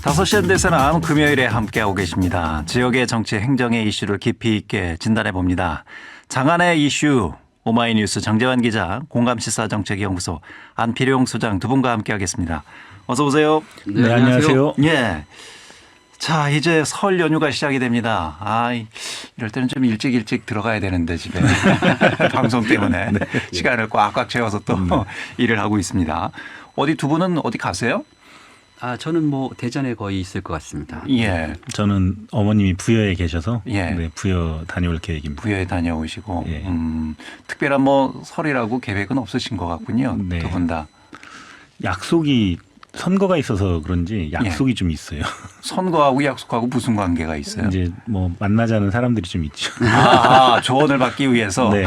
5시 현대사는 금요일에 함께하고 계십니다. 지역의 정치 행정의 이슈를 깊이 있게 진단해봅니다. 장안의 이슈 오마이뉴스 정재환 기자, 공감시사정책연구소 안필용 소장 두 분과 함께하겠습니다. 어서 오세요. 네, 안녕하세요. 예. 자, 이제 설 연휴가 시작이 됩니다. 이럴 때는 좀 일찍 들어가야 되는데 집에 방송 때문에 네. 시간을 꽉꽉 채워서 또 일을 하고 있습니다. 어디 두 분은 어디 가세요? 저는 대전에 거의 있을 것 같습니다. 예. 저는 어머님이 부여에 계셔서 예. 네, 부여 다녀올 계획입니다. 부여에 다녀오시고 예. 특별한 설이라고 계획은 없으신 것 같군요. 네. 두 분 다. 약속이 선거가 있어서 그런지 약속이 예. 좀 있어요. 선거하고 약속하고 무슨 관계가 있어요? 이제 만나자는 사람들이 좀 있죠. 조언을 받기 위해서. 네.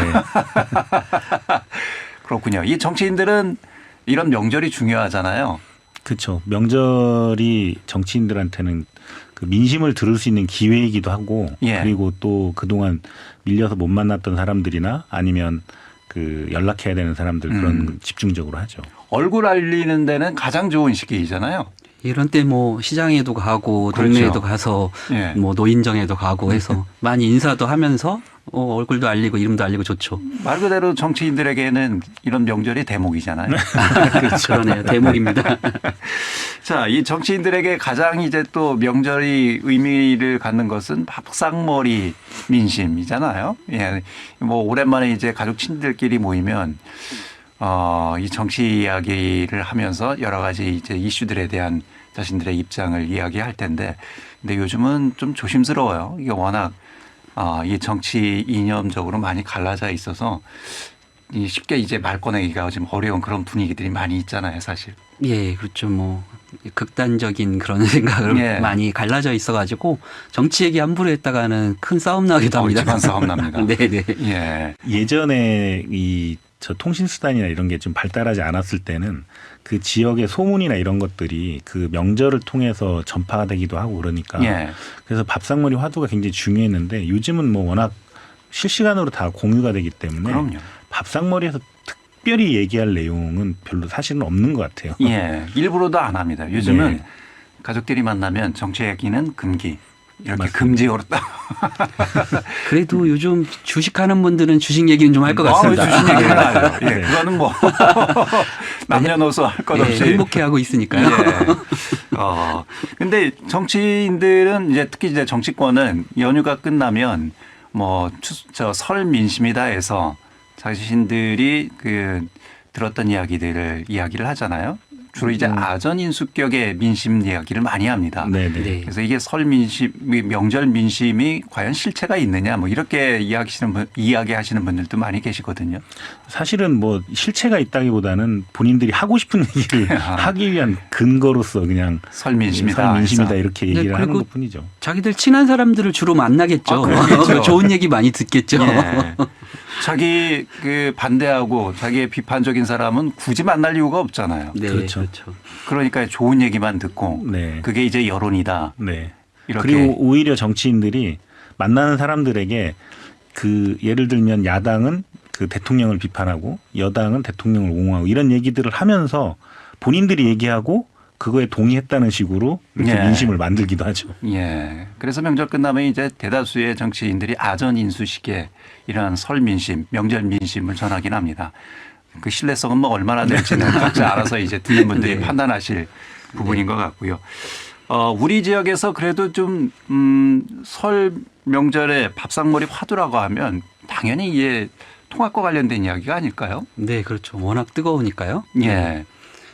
그렇군요. 이 정치인들은 이런 명절이 중요하잖아요. 그렇죠. 명절이 정치인들한테는 그 민심을 들을 수 있는 기회이기도 하고 예. 그리고 또 그동안 밀려서 못 만났던 사람들이나 아니면 그 연락해야 되는 사람들 그런 집중적으로 하죠. 얼굴 알리는 데는 가장 좋은 시기이잖아요. 이런 때 시장에도 가고 그렇죠. 동네에도 가서 예. 노인정에도 가고 해서 많이 인사도 하면서 얼굴도 알리고 이름도 알리고 좋죠. 말 그대로 정치인들에게는 이런 명절이 대목이잖아요. 그렇죠. 그러네요. 대목입니다. 자, 이 정치인들에게 가장 이제 또 명절이 의미를 갖는 것은 밥상머리 민심이잖아요. 예. 오랜만에 이제 가족 친구들끼리 모이면 이 정치 이야기를 하면서 여러 가지 이제 이슈들에 대한 자신들의 입장을 이야기할 텐데, 근데 요즘은 좀 조심스러워요. 이게 워낙 이 정치 이념적으로 많이 갈라져 있어서 쉽게 이제 말 꺼내기가 좀 어려운 그런 분위기들이 많이 있잖아요, 사실. 예, 그렇죠. 극단적인 그런 생각을 예. 많이 갈라져 있어가지고 정치 얘기 함부로 했다가는 큰 싸움 나기도 합니다. 집안 싸움 납니다. 네네. 예. 예전에 저 통신수단이나 이런 게 좀 발달하지 않았을 때는 그 지역의 소문이나 이런 것들이 그 명절을 통해서 전파가 되기도 하고 그러니까 예. 그래서 밥상머리 화두가 굉장히 중요했는데 요즘은 워낙 실시간으로 다 공유가 되기 때문에 그럼요. 밥상머리에서 특별히 얘기할 내용은 별로 사실은 없는 것 같아요. 예. 일부러도 안 합니다. 요즘은 네. 가족끼리 만나면 정치 얘기는 금기. 이렇게 맞습니다. 금지어로 딱. 그래도 요즘 주식하는 분들은 주식 얘기는 좀 할 것 같습니다. 주식 얘기는 하죠. 예. 네. 그거는 남녀노소 할 것 없이. 행복해하고 있으니까요. 예. 근데 정치인들은 특히 이제 정치권은 연휴가 끝나면 설 민심이다 해서 자신들이 들었던 이야기를 하잖아요. 주로 이제 아전인수격의 민심 이야기를 많이 합니다. 네네. 네. 그래서 이게 설 민심, 명절 민심이 과연 실체가 있느냐 이렇게 이야기하시는 분들도 많이 계시거든요. 사실은 실체가 있다기보다는 본인들이 하고 싶은 얘기를 하기 위한 근거로서 그냥 설 민심이다. 이렇게 얘기를 하는 그리고 것뿐이죠. 자기들 친한 사람들을 주로 만나겠죠. 그렇겠죠. 좋은 얘기 많이 듣겠죠. 예. 자기 반대하고 자기의 비판적인 사람은 굳이 만날 이유가 없잖아요. 네, 그렇죠. 그렇죠. 그러니까 좋은 얘기만 듣고 네. 그게 이제 여론이다. 네. 이렇게. 그리고 오히려 정치인들이 만나는 사람들에게 예를 들면 야당은 대통령을 비판하고 여당은 대통령을 옹호하고 이런 얘기들을 하면서 본인들이 얘기하고 그거에 동의했다는 식으로 이렇게 예. 민심을 만들기도 하죠. 예. 그래서 명절 끝나면 이제 대다수의 정치인들이 아전인수식의 이러한 설 민심, 명절 민심을 전하긴 합니다. 그 신뢰성은 얼마나 될지는 각자 알아서 이제 듣는 분들이 판단하실 부분인 것 같고요. 우리 지역에서 그래도 좀 설 명절에 밥상머리 화두라고 하면 당연히 이게 통합과 관련된 이야기가 아닐까요? 네, 그렇죠. 워낙 뜨거우니까요. 예.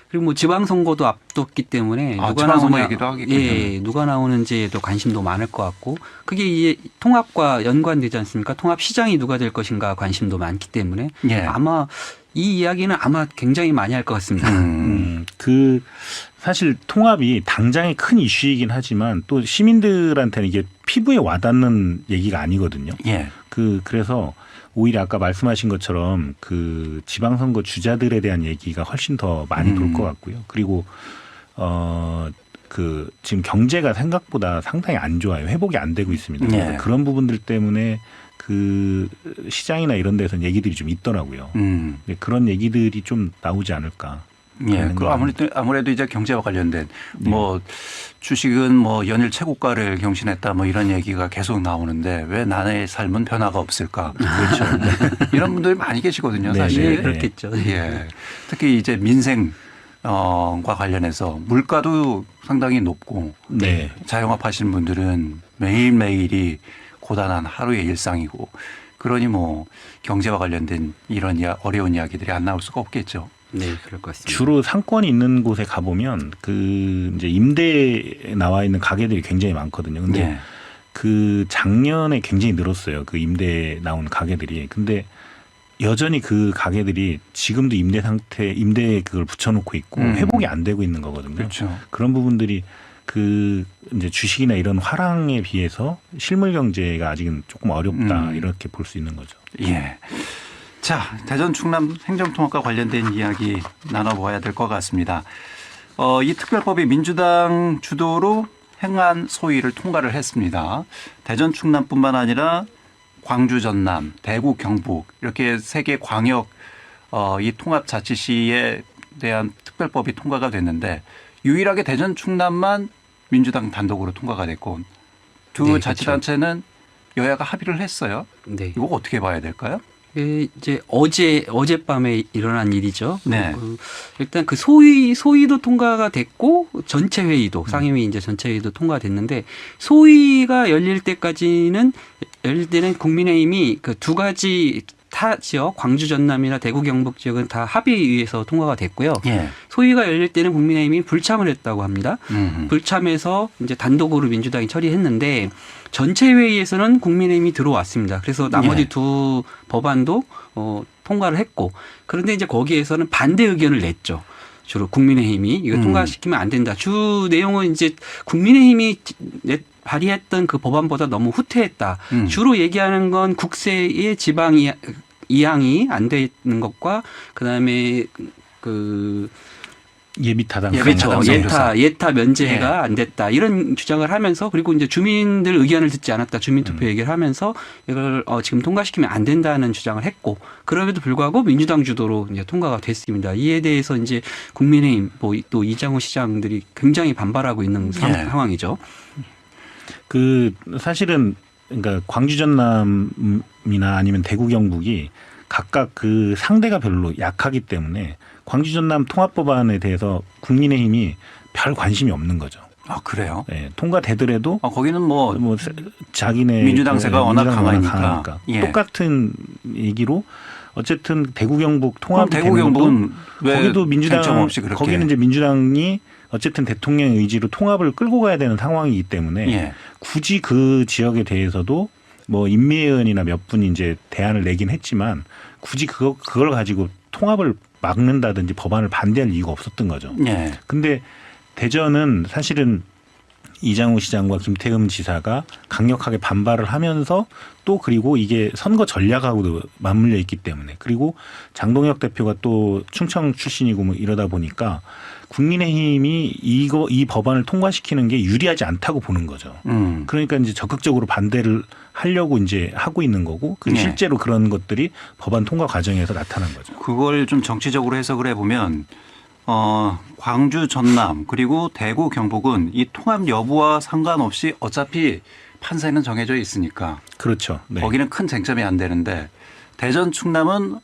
그리고 지방선거도 앞뒀기 때문에 지방선거 얘기도 하겠군요. 예, 누가 나오는지에도 관심도 많을 것 같고 그게 통합과 연관되지 않습니까? 통합시장이 누가 될 것인가 관심도 많기 때문에 예. 아마 이 이야기는 아마 굉장히 많이 할 것 같습니다. 사실 통합이 당장의 큰 이슈이긴 하지만 또 시민들한테는 이게 피부에 와닿는 얘기가 아니거든요. 예. 그래서 오히려 아까 말씀하신 것처럼 지방선거 주자들에 대한 얘기가 훨씬 더 많이 돌 것 같고요. 그리고 지금 경제가 생각보다 상당히 안 좋아요. 회복이 안 되고 있습니다. 네. 그런 부분들 때문에 시장이나 이런 데서는 얘기들이 좀 있더라고요. 그런 얘기들이 좀 나오지 않을까. 예, 그 아무래도 이제 경제와 관련된 뭐 주식은 뭐 연일 최고가를 경신했다 뭐 이런 얘기가 계속 나오는데 왜 나의 삶은 변화가 없을까? 그렇죠. 이런 분들이 많이 계시거든요, 사실. 네, 그렇겠죠. 예. 특히 이제 민생 과 관련해서 물가도 상당히 높고 네. 자영업 하시는 분들은 매일매일이 고단한 하루의 일상이고 그러니 뭐 경제와 관련된 이런 어려운 이야기들이 안 나올 수가 없겠죠. 네, 그럴 것 같습니다. 주로 상권이 있는 곳에 가보면 그 이제 임대에 나와 있는 가게들이 굉장히 많거든요. 근데 예. 그 작년에 굉장히 늘었어요. 그 임대에 나온 가게들이. 근데 여전히 그 가게들이 지금도 임대에 그걸 붙여놓고 있고 회복이 안 되고 있는 거거든요. 그렇죠. 그런 부분들이 그 이제 주식이나 이런 화랑에 비해서 실물 경제가 아직은 조금 어렵다 이렇게 볼 수 있는 거죠. 예. 자, 대전 충남 행정통합과 관련된 이야기 나눠봐야 될 것 같습니다. 이 특별법이 민주당 주도로 행안 소위를 통과를 했습니다. 대전 충남뿐만 아니라 광주 전남, 대구 경북 이렇게 세 개 광역 이 통합자치시에 대한 특별법이 통과가 됐는데 유일하게 대전 충남만 민주당 단독으로 통과가 됐고 두 네, 자치단체는 여야가 합의를 했어요. 네. 이거 어떻게 봐야 될까요? 이제 어젯밤에 일어난 일이죠. 네. 일단 그 소위도 통과가 됐고 전체 회의도 상임위 이제 전체 회의도 통과됐는데 소위가 열릴 때는 국민의힘이 그 두 가지 타 지역 광주 전남이나 대구 경북 지역은 다 합의위에서 통과가 됐고요. 예. 소위가 열릴 때는 국민의힘이 불참을 했다고 합니다. 불참해서 이제 단독으로 민주당이 처리했는데 전체 회의에서는 국민의힘이 들어왔습니다. 그래서 나머지 예. 두 법안도 통과를 했고 그런데 이제 거기에서는 반대 의견을 냈죠. 주로 국민의힘이 이거 통과시키면 안 된다. 주 내용은 이제 국민의힘이 발의했던 그 법안보다 너무 후퇴했다. 주로 얘기하는 건 국세의 지방 이양이 안 되는 것과 그다음에 그 예비 타당. 그렇죠. 예타 면제가 예. 안 됐다. 이런 주장을 하면서 그리고 이제 주민들 의견을 듣지 않았다. 주민투표 얘기를 하면서 이걸 지금 통과시키면 안 된다는 주장을 했고 그럼에도 불구하고 민주당 주도로 이제 통과가 됐습니다. 이에 대해서 이제 국민의힘 또 이장호 시장들이 굉장히 반발하고 있는 상황이죠. 그 사실은 그러니까 광주 전남이나 아니면 대구 경북이 각각 그 상대가 별로 약하기 때문에 광주 전남 통합법안에 대해서 국민의힘이 별 관심이 없는 거죠. 아, 그래요? 네, 통과되더라도 거기는 뭐 자기네 민주당세가 워낙 강하니까. 예. 똑같은 얘기로 어쨌든 대구 경북 통합이 대구 되면 경북은 왜 거기도 민주당 결정 없이 그렇게 거기는 이제 민주당이 어쨌든 대통령의 의지로 통합을 끌고 가야 되는 상황이기 때문에 예. 굳이 그 지역에 대해서도 뭐 임미애원이나 몇 분이 이제 대안을 내긴 했지만 굳이 그걸 가지고 통합을 막는다든지 법안을 반대할 이유가 없었던 거죠. 예. 근데 대전은 사실은 이장우 시장과 김태흠 지사가 강력하게 반발을 하면서 또 그리고 이게 선거 전략하고도 맞물려 있기 때문에 그리고 장동혁 대표가 또 충청 출신이고 뭐 이러다 보니까 국민의힘이 이 법안을 통과시키는 게 유리하지 않다고 보는 거죠. 그러니까 이제 적극적으로 반대를 하려고 이제 하고 있는 거고 네. 실제로 그런 것들이 법안 통과 과정에서 나타난 거죠. 그걸 좀 정치적으로 해석을 해보면 광주 전남 그리고 대구 경북은 이 통합 여부와 상관없이 어차피 판세는 정해져 있으니까 그렇죠. 네. 거기는 큰 쟁점이 안 되는데 대전 충남은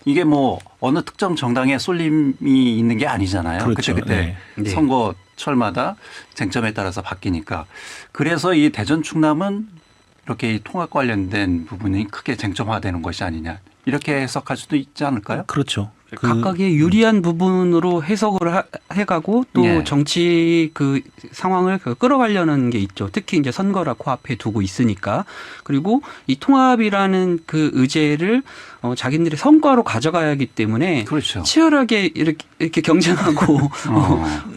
이게 뭐 어느 특정 정당의 쏠림이 있는 게 아니잖아요. 그렇죠. 그때 네. 선거철마다 쟁점에 따라서 바뀌니까 그래서 이 대전 충남은 이렇게 이 통합 관련된 부분이 크게 쟁점화되는 것이 아니냐 이렇게 해석할 수도 있지 않을까요? 그렇죠. 각각의 유리한 부분으로 해석을 해가고 또 예. 정치 그 상황을 끌어가려는 게 있죠. 특히 이제 선거라 코앞에 두고 있으니까. 그리고 이 통합이라는 그 의제를 자기들의 성과로 가져가야 하기 때문에 그렇죠. 치열하게 이렇게 경쟁하고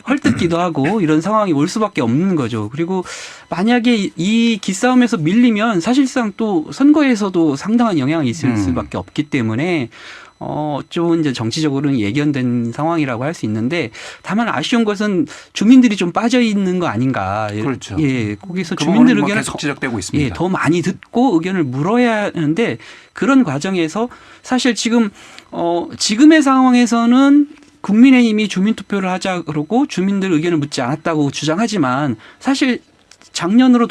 헐뜯기도 하고 이런 상황이 올 수밖에 없는 거죠. 그리고 만약에 이 기싸움에서 밀리면 사실상 또 선거에서도 상당한 영향이 있을 수밖에 없기 때문에 좀 이제 정치적으로는 예견된 상황이라고 할 수 있는데 다만 아쉬운 것은 주민들이 좀 빠져 있는 거 아닌가. 그렇죠. 예, 거기서 그 주민들 부분은 의견을 계속 지적되고 있습니다. 예, 더 많이 듣고 의견을 물어야 하는데 그런 과정에서 사실 지금 지금의 상황에서는 국민의힘이 주민투표를 하자 그러고 주민들 의견을 묻지 않았다고 주장하지만 사실 작년으로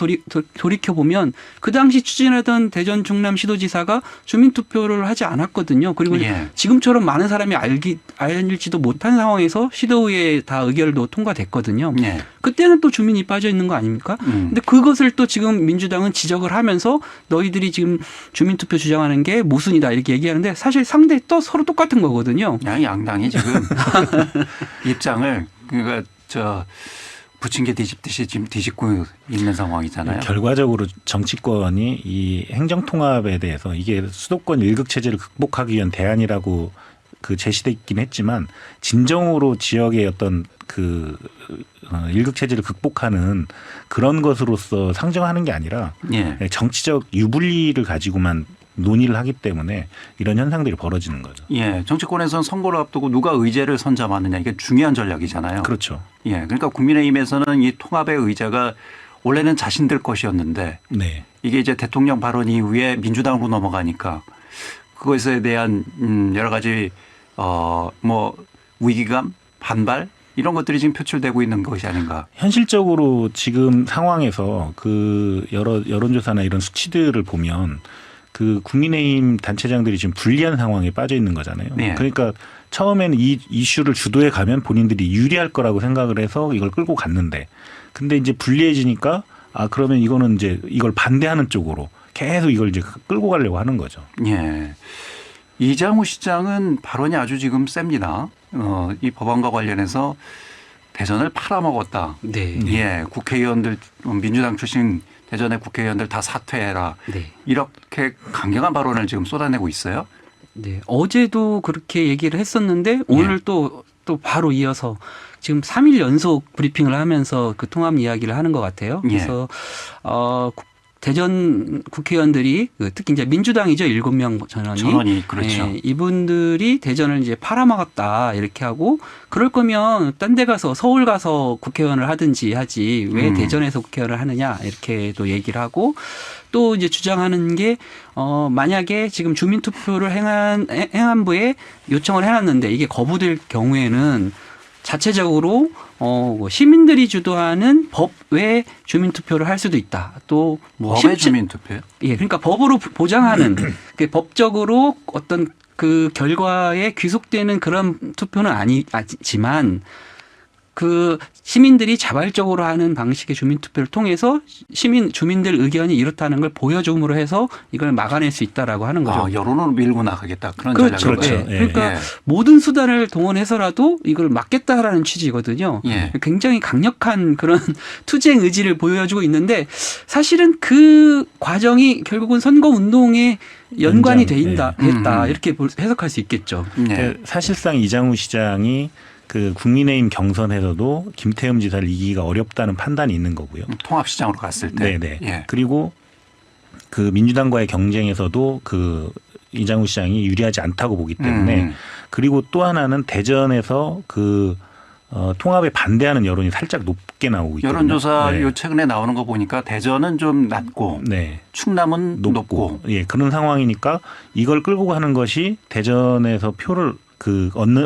돌이켜보면 그 당시 추진하던 대전 충남시도지사가 주민투표를 하지 않았거든요. 그리고 예. 지금처럼 많은 사람이 알지도 못한 상황에서 시도의회 다 의결도 통과됐거든요. 예. 그때는 또 주민이 빠져 있는 거 아닙니까? 근데 그것을 또 지금 민주당은 지적을 하면서 너희들이 지금 주민투표 주장하는 게 모순이다 이렇게 얘기하는데 사실 상대 또 서로 똑같은 거거든요. 양당이 지금 입장을 그러니까 부침개 뒤집듯이 지금 뒤집고 있는 상황이잖아요. 결과적으로 정치권이 이 행정통합에 대해서 이게 수도권 일극 체제를 극복하기 위한 대안이라고 제시됐긴 했지만 진정으로 지역의 어떤 일극 체제를 극복하는 그런 것으로서 상정하는 게 아니라 예. 정치적 유불리를 가지고만 논의를 하기 때문에 이런 현상들이 벌어지는 거죠. 예, 정치권에서는 선거를 앞두고 누가 의제를 선점하느냐 이게 중요한 전략이잖아요. 그렇죠. 예, 그러니까 국민의힘에서는 이 통합의 의제가 원래는 자신들 것이었는데 네. 이게 이제 대통령 발언 이후에 민주당으로 넘어가니까 그것에 대한 여러 가지 뭐 위기감, 반발 이런 것들이 지금 표출되고 있는 것이 아닌가. 현실적으로 지금 상황에서 여론조사나 이런 수치들을 보면 국민의힘 단체장들이 지금 불리한 상황에 빠져 있는 거잖아요. 네. 그러니까 처음에는 이 이슈를 주도해 가면 본인들이 유리할 거라고 생각을 해서 이걸 끌고 갔는데 근데 이제 불리해지니까 그러면 이거는 이제 이걸 반대하는 쪽으로 계속 이걸 이제 끌고 가려고 하는 거죠. 예. 이장우 시장은 발언이 아주 지금 셉니다. 이 법안과 관련해서 대전을 팔아먹었다. 네. 예, 국회의원들 민주당 출신 대전의 국회의원들 다 사퇴해라. 네. 이렇게 강경한 발언을 지금 쏟아내고 있어요. 네. 어제도 그렇게 얘기를 했었는데 오늘 또 바로 이어서 지금 3일 연속 브리핑을 하면서 그 통합 이야기를 하는 것 같아요. 그래서 대전 국회의원들이 특히 이제 민주당이죠. 7명 전원이 그렇죠. 예, 이분들이 대전을 이제 팔아먹었다 이렇게 하고 그럴 거면 딴 데 가서 서울 가서 국회의원을 하든지 하지 왜 대전에서 국회의원을 하느냐 이렇게 또 얘기를 하고 또 이제 주장하는 게 만약에 지금 주민투표를 행안부에 요청을 해놨는데 이게 거부될 경우에는 자체적으로 시민들이 주도하는 법 외 주민투표를 할 수도 있다. 또 법의 주민투표요? 예, 그러니까 법으로 보장하는 법적으로 어떤 그 결과에 귀속되는 그런 투표는 아니지만 그 시민들이 자발적으로 하는 방식의 주민투표를 통해서 주민들 의견이 이렇다는 걸 보여줌으로 해서 이걸 막아낼 수 있다라고 하는 거죠. 여론으로 밀고 나가겠다. 그런 그렇죠. 전략을. 그렇죠. 예. 예. 그러니까 예. 모든 수단을 동원해서라도 이걸 막겠다라는 취지거든요. 예. 굉장히 강력한 그런 투쟁 의지를 보여주고 있는데 사실은 그 과정이 결국은 선거운동에 연관이 됐다 이렇게 해석할 수 있겠죠. 예. 사실상 이장우 시장이 국민의힘 경선에서도 김태흠 지사를 이기기가 어렵다는 판단이 있는 거고요. 통합시장으로 갔을 때. 네네. 예. 그리고 민주당과의 경쟁에서도 이장우 시장이 유리하지 않다고 보기 때문에 그리고 또 하나는 대전에서 통합에 반대하는 여론이 살짝 높게 나오고 있거든요. 여론조사 네. 요 최근에 나오는 거 보니까 대전은 좀 낮고 네. 충남은 높고. 예, 그런 상황이니까 이걸 끌고 가는 것이 대전에서 표를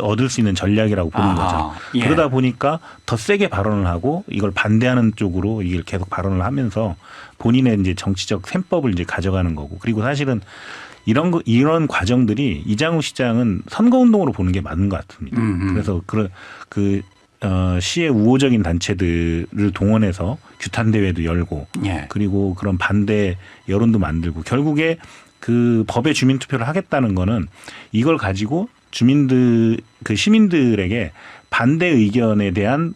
얻을 수 있는 전략이라고 보는 거죠. 예. 그러다 보니까 더 세게 발언을 하고 이걸 반대하는 쪽으로 이걸 계속 발언을 하면서 본인의 이제 정치적 셈법을 이제 가져가는 거고. 그리고 사실은 이런 과정들이 이장우 시장은 선거운동으로 보는 게 맞는 것 같습니다. 그래서 시의 우호적인 단체들을 동원해서 규탄 대회도 열고 예. 그리고 그런 반대 여론도 만들고 결국에 법의 주민투표를 하겠다는 거는 이걸 가지고 시민들에게 반대 의견에 대한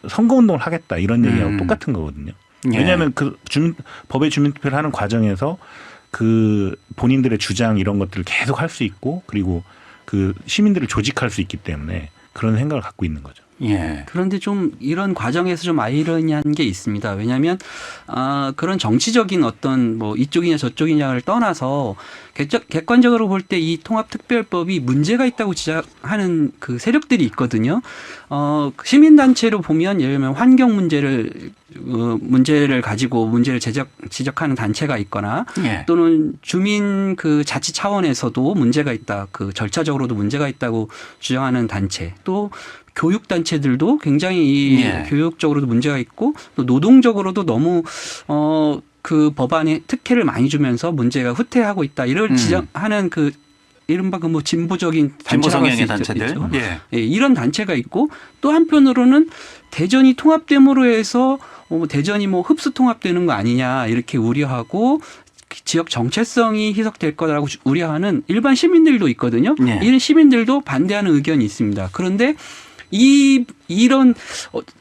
선거운동을 하겠다 이런 얘기하고 똑같은 거거든요. 예. 왜냐하면 법의 주민투표를 하는 과정에서 본인들의 주장 이런 것들을 계속 할 수 있고 그리고 시민들을 조직할 수 있기 때문에 그런 생각을 갖고 있는 거죠. 예. 그런데 좀 이런 과정에서 좀 아이러니한 게 있습니다. 왜냐하면 그런 정치적인 어떤 뭐 이쪽이냐 저쪽이냐를 떠나서 객관적으로 볼 때 이 통합특별법이 문제가 있다고 지적하는 그 세력들이 있거든요. 시민단체로 보면 예를 들면 환경 문제를 가지고 문제를 지적하는 단체가 있거나 예. 또는 주민 그 자치 차원에서도 문제가 있다. 그 절차적으로도 문제가 있다고 주장하는 단체 또 교육 단체들도 굉장히 예. 교육적으로도 문제가 있고 또 노동적으로도 너무 그 법안에 특혜를 많이 주면서 문제가 후퇴하고 있다. 이걸 지적하는 그 이른바 그 뭐 진보적인 진보 단체라고 할 수 성향의 단체들. 있죠. 예. 예, 이런 단체가 있고 또 한편으로는 대전이 통합됨으로 해서 대전이 뭐 흡수 통합되는 거 아니냐 이렇게 우려하고 지역 정체성이 희석될 거라고 우려하는 일반 시민들도 있거든요. 예. 이런 시민들도 반대하는 의견이 있습니다. 그런데 이런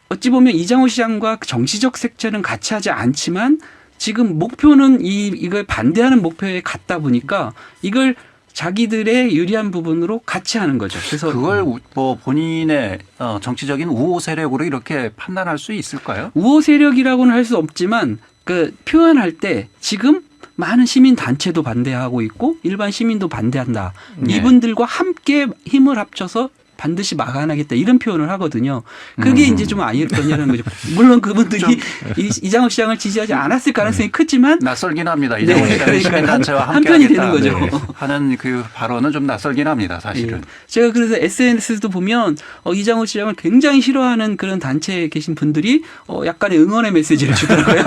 어찌 보면 이장호 시장과 정치적 색채는 같이 하지 않지만 지금 목표는 이걸 반대하는 목표에 갔다 보니까 이걸 자기들의 유리한 부분으로 같이 하는 거죠. 그래서 그걸 뭐 본인의 정치적인 우호 세력으로 이렇게 판단할 수 있을까요? 우호 세력이라고는 할 수 없지만 그 표현할 때 지금 많은 시민 단체도 반대하고 있고 일반 시민도 반대한다. 네. 이분들과 함께 힘을 합쳐서 반드시 막아내겠다 이런 표현을 하거든요. 그게 이제 좀 아이러니하는 거죠. 물론 그분들이 이장호 시장을 지지하지 않았을 가능성이 크지만 낯설긴 합니다. 이장호 네, 시장이 시민단체와 함께 한편이 하겠다 되는 거죠. 하는 그 발언은 좀 낯설긴 합니다. 사실은. 예. 제가 그래서 SNS도 보면 이장호 시장을 굉장히 싫어하는 그런 단체에 계신 분들이 약간의 응원의 메시지를 주더라고요.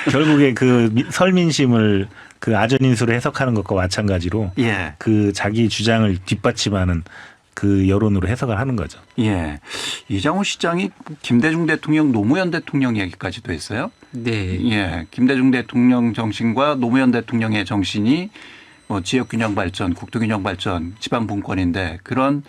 결국에 그 설민심을 그 아전인수로 해석하는 것과 마찬가지로 예. 그 자기 주장을 뒷받침하는 그 여론으로 해석을 하는 거죠. 예. 이장호 시장이 김대중 대통령, 노무현 대통령 얘기까지도 했어요. 네. 예. 김대중 대통령 정신과 노무현 대통령의 정신이 뭐 지역균형 발전, 국토균형 발전, 지방분권인데 그런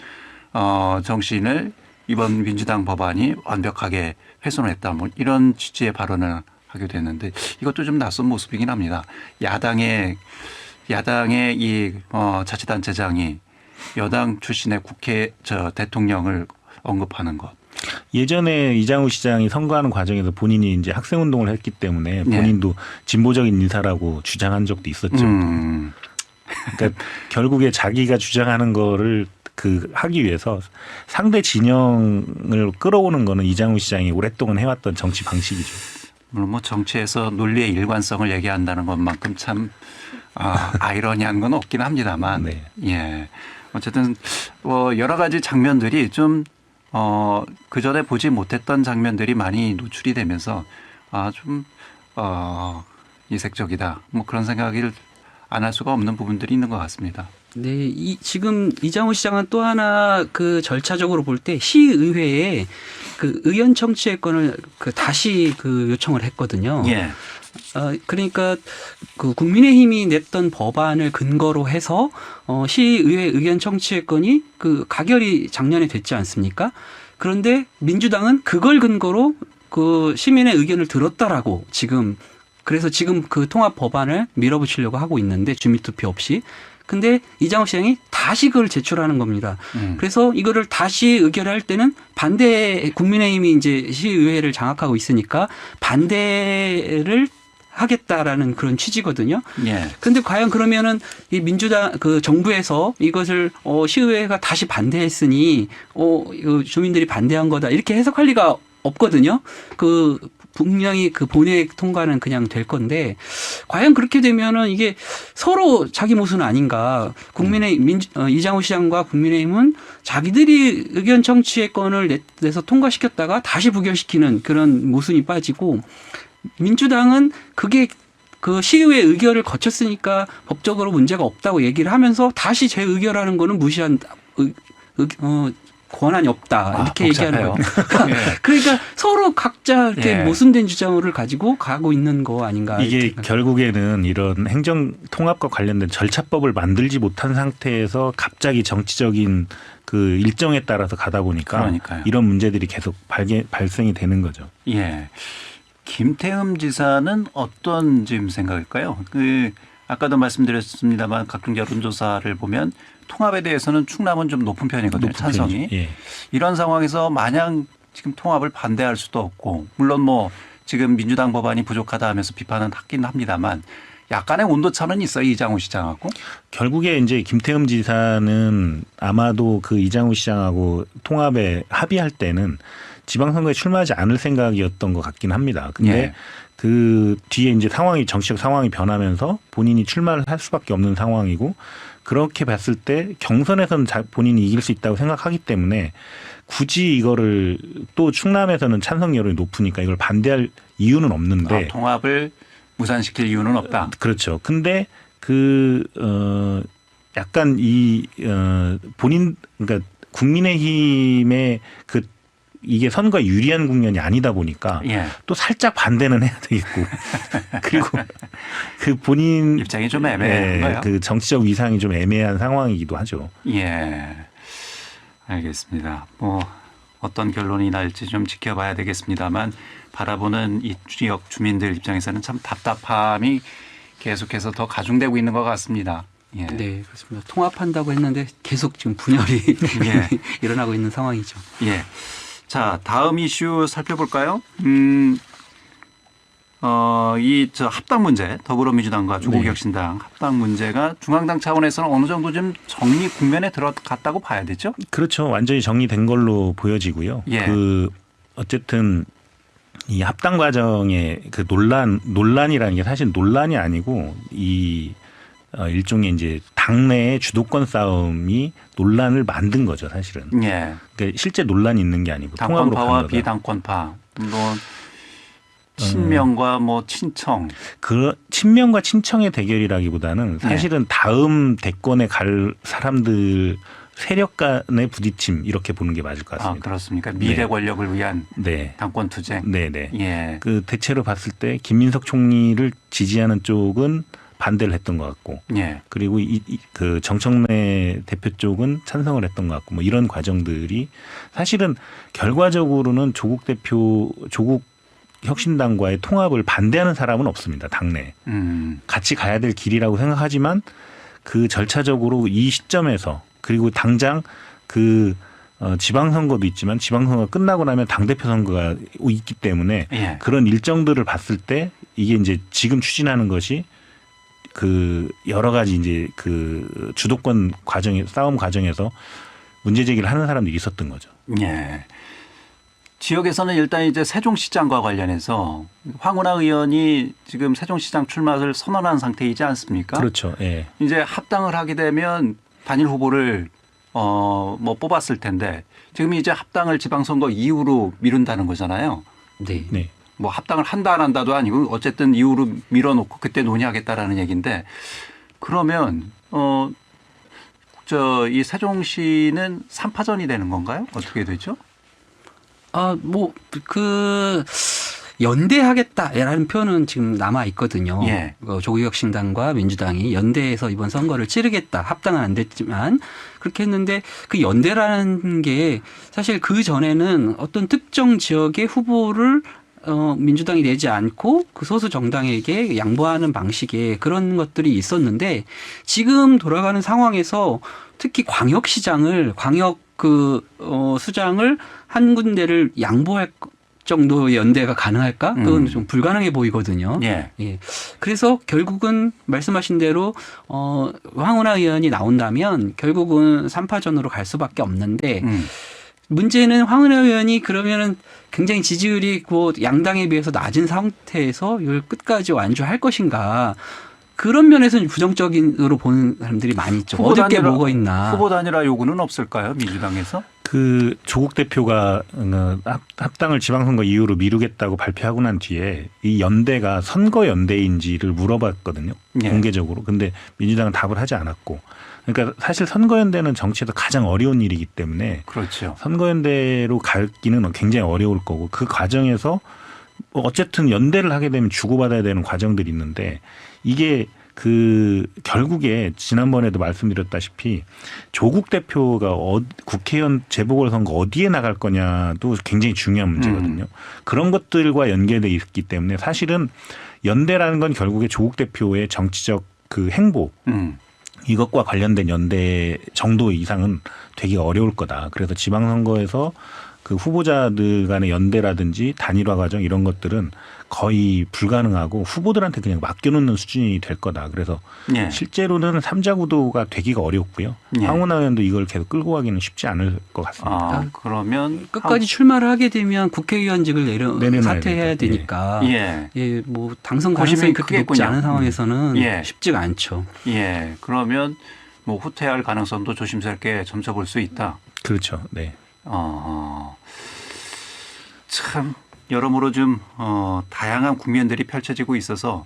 정신을 이번 민주당 법안이 완벽하게 훼손했다. 뭐 이런 취지의 발언을 하게 됐는데 이것도 좀 낯선 모습이긴 합니다. 야당의 이 자치단체장이 여당 출신의 대통령을 언급하는 것. 예전에 이장우 시장이 선거하는 과정에서 본인이 이제 학생운동을 했기 때문에 본인도 진보적인 인사라고 주장한 적도 있었죠. 그러니까 결국에 자기가 주장하는 거를 하기 위해서 상대 진영을 끌어오는 거는 이장우 시장이 오랫동안 해왔던 정치 방식이죠. 물론 뭐 정치에서 논리의 일관성을 얘기한다는 것만큼 참 아이러니한 건 없긴 합니다만, 네. 예. 어쨌든 여러 가지 장면들이 좀 그 전에 보지 못했던 장면들이 많이 노출이 되면서 좀 이색적이다. 뭐 그런 생각을 안 할 수가 없는 부분들이 있는 것 같습니다. 네, 지금 이장호 시장은 또 하나 그 절차적으로 볼 때 시의회에 그 의견 청취의 건을 다시 요청을 했거든요. 예. 그러니까 그 국민의힘이 냈던 법안을 근거로 해서 시의회 의견 청취의 건이 가결이 작년에 됐지 않습니까? 그런데 민주당은 그걸 근거로 그 시민의 의견을 들었다라고 그래서 지금 그 통합 법안을 밀어붙이려고 하고 있는데 주민투표 없이. 근데 이장호 시장이 다시 그걸 제출하는 겁니다. 그래서 이거를 다시 의결할 때는 국민의힘이 이제 시의회를 장악하고 있으니까 반대를 하겠다라는 그런 취지거든요. 예. 근데 과연 그러면은 이 민주당 정부에서 이것을 시의회가 다시 반대했으니 주민들이 반대한 거다 이렇게 해석할 리가 없거든요. 분명히 본회의 통과는 그냥 될 건데 과연 그렇게 되면은 이게 서로 자기 모순 아닌가. 이장호 시장과 국민의힘은 자기들이 의견 청취의 건을 내서 통과시켰다가 다시 부결시키는 그런 모순이 빠지고 민주당은 그게 시의회 의결을 거쳤으니까 법적으로 문제가 없다고 얘기를 하면서 다시 재의결하는 거는 무시한다. 권한이 없다 이렇게 얘기하는 거예요. 예. 그러니까 서로 각자 이렇게 예. 모순된 주장을 가지고 가고 있는 거 아닌가. 이게 결국에는 이런 행정 통합과 관련된 절차법을 만들지 못한 상태에서 갑자기 정치적인 일정에 따라서 가다 보니까 그러니까요. 이런 문제들이 계속 발생이 되는 거죠. 예. 김태흠 지사는 어떤 지금 생각일까요? 아까도 말씀드렸습니다만 각종 여론조사를 보면 통합에 대해서는 충남은 좀 높은 편이거든요. 높은 찬성이. 편이죠. 예. 이런 상황에서 마냥 지금 통합을 반대할 수도 없고 물론 뭐 지금 민주당 법안이 부족하다 하면서 비판은 하긴 합니다만 약간의 온도차는 있어요. 이장우 시장하고. 결국에 이제 김태흠 지사는 아마도 그 이장우 시장하고 통합에 합의할 때는 지방선거에 출마하지 않을 생각이었던 것 같긴 합니다. 근데 예. 그 뒤에 이제 정치적 상황이 변하면서 본인이 출마를 할 수밖에 없는 상황이고 그렇게 봤을 때 경선에서는 본인이 이길 수 있다고 생각하기 때문에 굳이 이거를 또 충남에서는 찬성 여론이 높으니까 이걸 반대할 이유는 없는데 통합을 무산시킬 이유는 없다. 그렇죠. 근데 약간 본인 그러니까 국민의힘의 이게 선거에 유리한 국면이 아니다 보니까 예. 또 살짝 반대는 해야 되겠고 그리고 그 본인 입장이 좀 애매한 거예요. 그 정치적 위상이 좀 애매한 상황이기도 하죠. 예. 알겠습니다. 뭐 어떤 결론이 날지 좀 지켜봐야 되겠습니다만 바라보는 이 지역 주민들 입장에서는 참 답답함이 계속해서 더 가중되고 있는 것 같습니다. 예. 네, 그렇습니다. 통합한다고 했는데 계속 지금 분열이 예. 일어나고 있는 상황이죠. 예. 자, 다음 이슈 살펴볼까요? 이 합당 문제, 더불어민주당과 조국혁신당 합당 문제가 중앙당 차원에서는 어느 정도 좀 정리 국면에 들어갔다고 봐야 되죠? 그렇죠. 완전히 정리된 걸로 보여지고요. 예. 어쨌든 이 합당 과정의 그 논란이라는 게 사실 논란이 아니고 일종의 이제 당내의 주도권 싸움이 논란을 만든 거죠, 사실은. 예. 그러니까 실제 논란이 있는 게 아니고 통합으로 당권파와 가는 거다. 비당권파, 뭐 친명과 뭐 친청. 그 친명과 친청의 대결이라기보다는 사실은 다음 대권에 갈 사람들 세력 간의 부딪힘 이렇게 보는 게 맞을 것 같습니다. 그렇습니까? 미래 네. 권력을 위한 네. 당권 투쟁. 네네. 예. 그 대체로 봤을 때 김민석 총리를 지지하는 쪽은 반대를 했던 것 같고, 예. 그리고 그 정청래 대표 쪽은 찬성을 했던 것 같고, 뭐 이런 과정들이 사실은 결과적으로는 조국 혁신당과의 통합을 반대하는 사람은 없습니다. 당내 같이 가야 될 길이라고 생각하지만 그 절차적으로 이 시점에서 그리고 당장 지방선거도 있지만 지방선거가 끝나고 나면 당대표 선거가 있기 때문에 예. 그런 일정들을 봤을 때 이게 이제 지금 추진하는 것이 여러 가지 이제 주도권 싸움 과정에서 문제 제기를 하는 사람들이 있었던 거죠. 예. 지역에서는 일단 이제 세종시장과 관련해서 황운하 의원이 지금 세종시장 출마를 선언한 상태이지 않습니까? 그렇죠. 예. 이제 합당을 하게 되면 단일 후보를 뭐 뽑았을 텐데 지금 이제 합당을 지방선거 이후로 미룬다는 거잖아요. 네. 네. 뭐 합당을 한다 안 한다도 아니고 어쨌든 이후로 밀어놓고 그때 논의하겠다라는 얘기인데 그러면 이 세종시는 3파전이 되는 건가요? 어떻게 되죠? 연대하겠다라는 표현은 지금 남아 있거든요. 예. 조국혁신당과 민주당이 연대해서 이번 선거를 치르겠다. 합당은 안 됐지만 그렇게 했는데 그 연대라는 게 사실 그 전에는 어떤 특정 지역의 후보를 민주당이 내지 않고 그 소수 정당에게 양보하는 방식의 그런 것들이 있었는데 지금 돌아가는 상황에서 특히 광역시장을 수장을 한 군데를 양보할 정도의 연대가 가능할까? 그건 좀 불가능해 보이거든요. 예. 예. 그래서 결국은 말씀하신 대로 황운하 의원이 나온다면 결국은 3파전으로 갈 수밖에 없는데 문제는 황운하 의원이 그러면은 굉장히 지지율이 양당에 비해서 낮은 상태에서 이걸 끝까지 완주할 것인가? 그런 면에서는 부정적인으로 보는 사람들이 많이 있죠. 얻을 게 뭐가 있나. 후보 단일화 요구는 없을까요? 민주당에서? 조국 대표가 합당을 지방선거 이후로 미루겠다고 발표하고 난 뒤에 이 연대가 선거 연대인지를 물어봤거든요. 예. 공개적으로. 근데 민주당은 답을 하지 않았고. 그러니까 사실 선거연대는 정치에서 가장 어려운 일이기 때문에 그렇죠. 선거연대로 가기는 굉장히 어려울 거고 그 과정에서 어쨌든 연대를 하게 되면 주고받아야 되는 과정들이 있는데 이게 결국에 지난번에도 말씀드렸다시피 조국 대표가 국회의원 재보궐선거 어디에 나갈 거냐도 굉장히 중요한 문제거든요. 그런 것들과 연계돼 있기 때문에 사실은 연대라는 건 결국에 조국 대표의 정치적 행보 이것과 관련된 연대 정도 이상은 되기가 어려울 거다. 그래서 지방선거에서 그 후보자들 간의 연대라든지 단일화 과정 이런 것들은 거의 불가능하고 후보들한테 그냥 맡겨놓는 수준이 될 거다. 그래서 예. 실제로는 3자 구도가 되기가 어렵고요. 예. 황운하 의원도 이걸 계속 끌고 가기는 쉽지 않을 것 같습니다. 아, 그러면 끝까지 출마를 하게 되면 국회의원직을 내려놔야 사퇴해야 되죠. 되니까 예. 예, 뭐 당선 고심이 가능성이 그렇게 높지 크겠군요. 않은 상황에서는 예. 쉽지가 않죠. 예. 그러면 뭐 후퇴할 가능성도 조심스럽게 점쳐볼 수 있다. 그렇죠. 네. 참 여러모로 좀 다양한 국면들이 펼쳐지고 있어서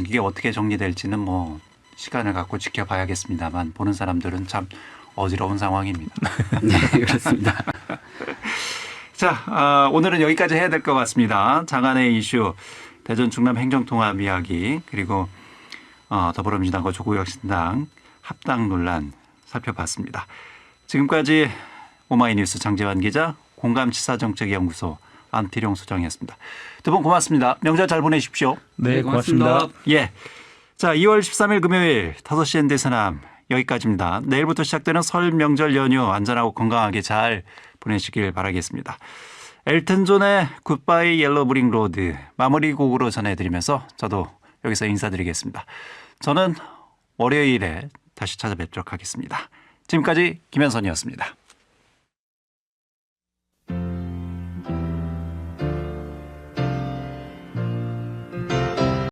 이게 어떻게 정리될지는 뭐 시간을 갖고 지켜봐야겠습니다만 보는 사람들은 참 어지러운 상황입니다. 네, 그렇습니다. 자, 오늘은 여기까지 해야 될 것 같습니다. 장안의 이슈, 대전 충남 행정통합 이야기, 그리고 더불어민주당과 조국혁신당 합당 논란 살펴봤습니다. 지금까지 오마이뉴스 장재환 기자, 공감치사정책연구소 안티룡 소장이었습니다. 두 분 고맙습니다. 명절 잘 보내십시오. 네, 고맙습니다. 예. 자, 2월 13일 금요일 5시 엔데서남 여기까지입니다. 내일부터 시작되는 설 명절 연휴 안전하고 건강하게 잘 보내시길 바라겠습니다. 엘튼 존의 굿바이 옐로 브릭 로드 마무리 곡으로 전해드리면서 저도 여기서 인사드리겠습니다. 저는 월요일에 다시 찾아뵙도록 하겠습니다. 지금까지 김현선이었습니다.